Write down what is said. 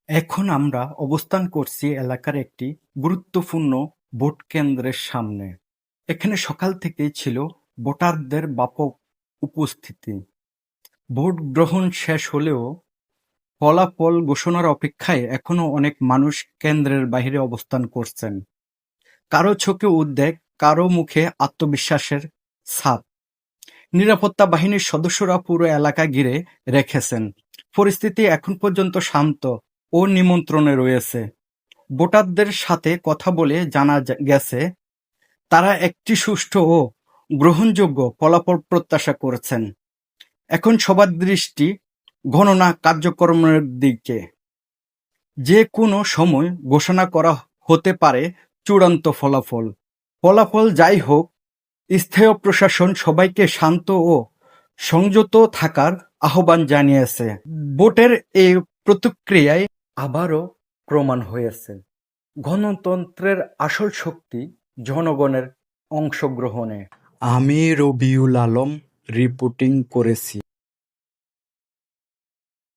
এখন আমরা অবস্থান করছি এলাকার একটি গুরুত্বপূর্ণ ভোট কেন্দ্রের সামনে। এখানে সকাল থেকেই ছিল ভোটারদের ব্যাপক উপস্থিতি। ভোট গ্রহণ শেষ হলেও ফলাফল ঘোষণার অপেক্ষায় এখনো অনেক মানুষ কেন্দ্রের বাইরে অবস্থান করছেন। কারো চোখে উদ্বেগ, কারো মুখে আত্মবিশ্বাসের ছাপ। নিরাপত্তা বাহিনীর সদস্যরা পুরো এলাকা ঘিরে রেখেছেন। পরিস্থিতি এখন পর্যন্ত শান্ত ও নিয়ন্ত্রণে রয়েছে। ভোটারদের সাথে কথা বলে জানা গেছে, তারা একটি সুষ্ঠু ও গ্রহণযোগ্য ফলাফল প্রত্যাশা করছেন। এখন সবার দৃষ্টি গণনা কার্যক্রমের দিকে। যে কোনো সময় ঘোষণা করা হতে পারে চূড়ান্ত ফলাফল। ফলাফল যাই হোক, স্থানীয় প্রশাসন সবাইকে শান্ত ও সংযত থাকার আহ্বান জানিয়েছে। ভোটের এই প্রতিক্রিয়ায় আবারও প্রমাণ হয়েছে, গণতন্ত্রের আসল শক্তি জনগণের অংশগ্রহণে। আমি রবিউল আলম রিপোর্টিং করেছি।